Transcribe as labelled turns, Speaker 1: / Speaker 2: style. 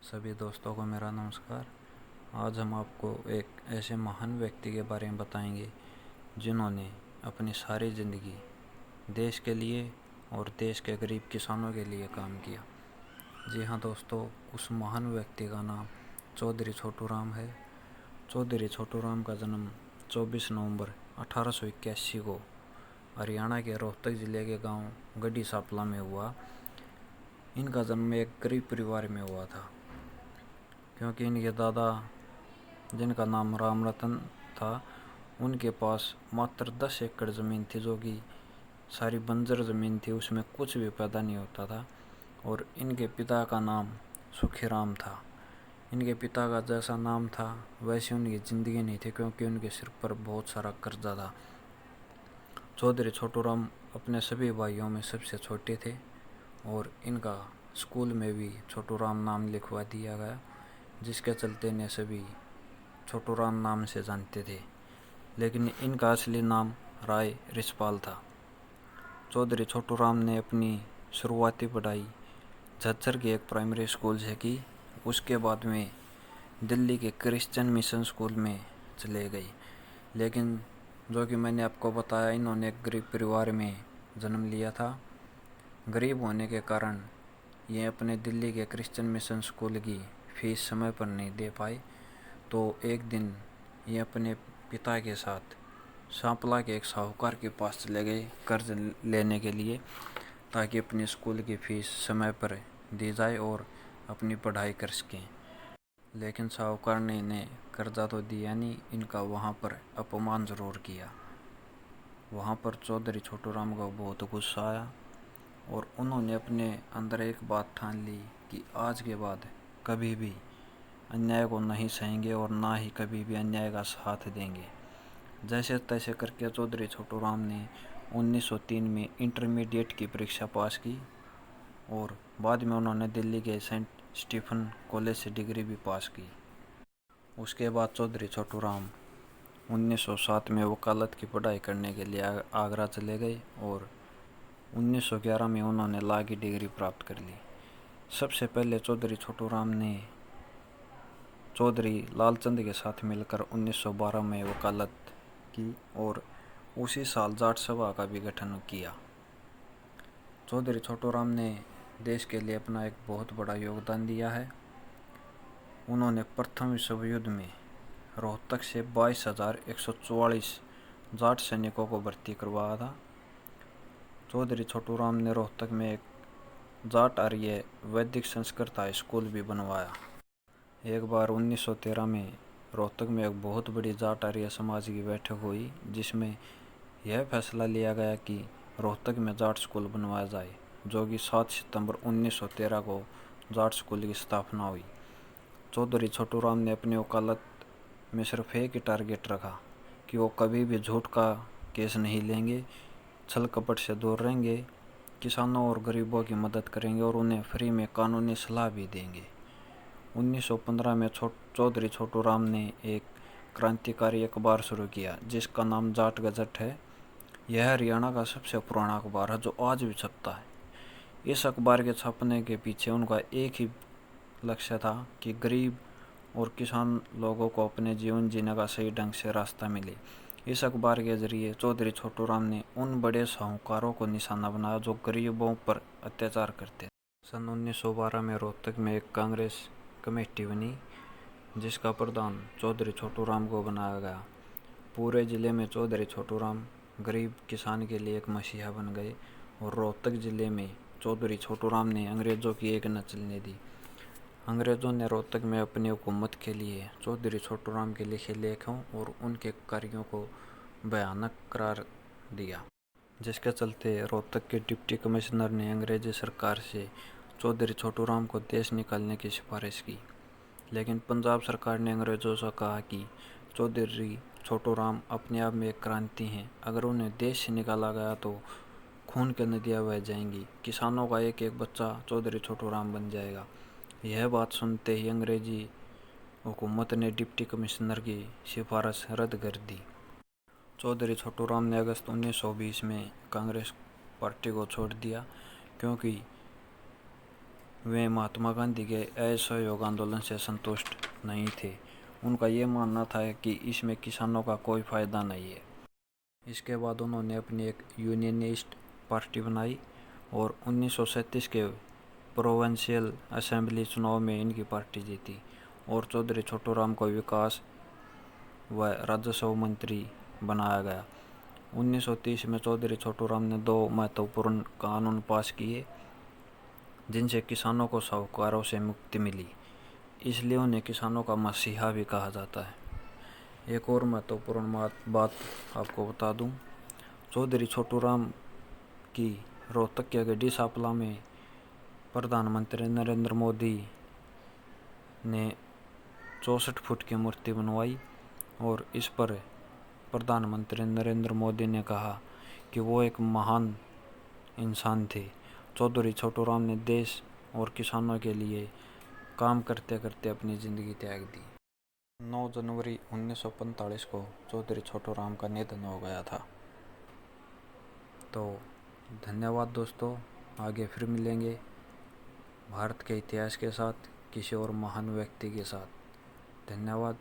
Speaker 1: सभी दोस्तों को मेरा नमस्कार। आज हम आपको एक ऐसे महान व्यक्ति के बारे में बताएंगे जिन्होंने अपनी सारी ज़िंदगी देश के लिए और देश के गरीब किसानों के लिए काम किया। जी हाँ दोस्तों, उस महान व्यक्ति का नाम चौधरी छोटू राम है। चौधरी छोटू राम का जन्म 24 नवंबर 1881 को हरियाणा के रोहतक ज़िले के गांव गढ़ी सापला में हुआ। इनका जन्म एक गरीब परिवार में हुआ था, क्योंकि इनके दादा, जिनका नाम राम रतन था, उनके पास मात्र 10 एकड़ ज़मीन थी, जो कि सारी बंजर ज़मीन थी, उसमें कुछ भी पैदा नहीं होता था। और इनके पिता का नाम सुखीराम था। इनके पिता का जैसा नाम था वैसी उनकी ज़िंदगी नहीं थी, क्योंकि उनके सिर पर बहुत सारा कर्जा था। चौधरी छोटू राम अपने सभी भाइयों में सबसे छोटे थे और इनका स्कूल में भी छोटू राम नाम लिखवा दिया गया, जिसके चलते इन्हें सभी छोटू राम नाम से जानते थे। लेकिन इनका असली नाम राय रिछपाल था। चौधरी छोटू राम ने अपनी शुरुआती पढ़ाई झज्जर के एक प्राइमरी स्कूल से की। उसके बाद में दिल्ली के क्रिश्चियन मिशन स्कूल में चले गए। लेकिन जो कि मैंने आपको बताया, इन्होंने एक गरीब परिवार में जन्म लिया था। गरीब होने के कारण ये अपने दिल्ली के क्रिश्चियन मिशन स्कूल की फीस समय पर नहीं दे पाए। तो एक दिन ये अपने पिता के साथ सांपला के एक साहूकार के पास चले गए कर्ज लेने के लिए, ताकि अपनी स्कूल की फीस समय पर दी जाए और अपनी पढ़ाई कर सकें। लेकिन साहूकार ने इन्हें कर्जा तो दिया नहीं, इनका वहाँ पर अपमान ज़रूर किया। वहाँ पर चौधरी छोटू राम को बहुत गुस्सा आया और उन्होंने अपने अंदर एक बात ठान ली कि आज के बाद कभी भी अन्याय को नहीं सहेंगे और ना ही कभी भी अन्याय का साथ देंगे। जैसे तैसे करके चौधरी छोटू राम ने 1903 में इंटरमीडिएट की परीक्षा पास की और बाद में उन्होंने दिल्ली के सेंट स्टीफन कॉलेज से डिग्री भी पास की। उसके बाद चौधरी छोटू राम 1907 में वकालत की पढ़ाई करने के लिए आगरा चले गए और 1911 में उन्होंने लॉ की डिग्री प्राप्त कर ली। सबसे पहले चौधरी छोटू राम ने चौधरी लालचंद के साथ मिलकर 1912 में वकालत की और उसी साल जाट सभा का भी गठन किया। चौधरी छोटू राम ने देश के लिए अपना एक बहुत बड़ा योगदान दिया है। उन्होंने प्रथम विश्व युद्ध में रोहतक से 22,144 जाट सैनिकों को भर्ती करवाया था। चौधरी छोटू राम ने रोहतक में एक जाट आर्य वैदिक संस्कृत हाई स्कूल भी बनवाया। एक बार 1913 में रोहतक में एक बहुत बड़ी जाट आर्य समाज की बैठक हुई, जिसमें यह फैसला लिया गया कि रोहतक में जाट स्कूल बनवाया जाए, जो कि 7 सितंबर 1913 को जाट स्कूल की स्थापना हुई। चौधरी छोटू राम ने अपनी वकालत में सिर्फ एक ही टारगेट रखा कि वो कभी भी झूठ का केस नहीं लेंगे, छल कपट से दूर रहेंगे, किसानों और गरीबों की मदद करेंगे और उन्हें फ्री में कानूनी सलाह भी देंगे। 1915 में चौधरी छोटू राम ने एक क्रांतिकारी अखबार शुरू किया, जिसका नाम जाट गजट है। यह हरियाणा का सबसे पुराना अखबार है, जो आज भी छपता है। इस अखबार के छपने के पीछे उनका एक ही लक्ष्य था कि गरीब और किसान लोगों को अपने जीवन जीने का सही ढंग से रास्ता मिले। इस अखबार के जरिए चौधरी छोटू राम ने उन बड़े साहूकारों को निशाना बनाया जो गरीबों पर अत्याचार करते थे। सन 1912 में रोहतक में एक कांग्रेस कमेटी बनी, जिसका प्रधान चौधरी छोटू राम को बनाया गया। पूरे ज़िले में चौधरी छोटू राम गरीब किसान के लिए एक मसीहा बन गए और रोहतक ज़िले में चौधरी छोटू राम ने अंग्रेज़ों की एक न चलने दी। अंग्रेज़ों ने रोहतक में अपनी हुकूमत के लिए चौधरी छोटू राम के लिखे लेखों और उनके कार्यों को भयानक करार दिया, जिसके चलते रोहतक के डिप्टी कमिश्नर ने अंग्रेजी सरकार से चौधरी छोटू राम को देश निकालने की सिफारिश की। लेकिन पंजाब सरकार ने अंग्रेज़ों से कहा कि चौधरी छोटू राम अपने आप में एक क्रांति हैं, अगर उन्हें देश से निकाला गया तो खून की नदियाँ बह जाएंगी, किसानों का एक एक बच्चा चौधरी छोटू राम बन जाएगा। यह बात सुनते ही अंग्रेजी हुकूमत ने डिप्टी कमिश्नर की सिफारिश रद्द कर दी। चौधरी छोटू राम ने अगस्त 1920 में कांग्रेस पार्टी को छोड़ दिया, क्योंकि वे महात्मा गांधी के असहयोग आंदोलन से संतुष्ट नहीं थे। उनका ये मानना था कि इसमें किसानों का कोई फायदा नहीं है। इसके बाद उन्होंने अपनी एक यूनियनिस्ट पार्टी बनाई और 1937 के प्रोविंशियल असेंबली चुनाव में इनकी पार्टी जीती और चौधरी छोटू राम को विकास व राजस्व मंत्री बनाया गया। 1930 में चौधरी छोटू राम ने 2 महत्वपूर्ण कानून पास किए जिनसे किसानों को साहूकारों से मुक्ति मिली, इसलिए उन्हें किसानों का मसीहा भी कहा जाता है। एक और महत्वपूर्ण बात आपको बता दूं, चौधरी छोटू राम की रोहतक के गड्डी सापला में प्रधानमंत्री नरेंद्र मोदी ने 64 फुट की मूर्ति बनवाई और इस पर प्रधानमंत्री नरेंद्र मोदी ने कहा कि वो एक महान इंसान थे। चौधरी छोटू राम ने देश और किसानों के लिए काम करते करते अपनी ज़िंदगी त्याग दी। 9 जनवरी 1945 को चौधरी छोटू राम का निधन हो गया था। तो धन्यवाद दोस्तों, आगे फिर मिलेंगे भारत के इतिहास के साथ, किसी और महान व्यक्ति के साथ। धन्यवाद।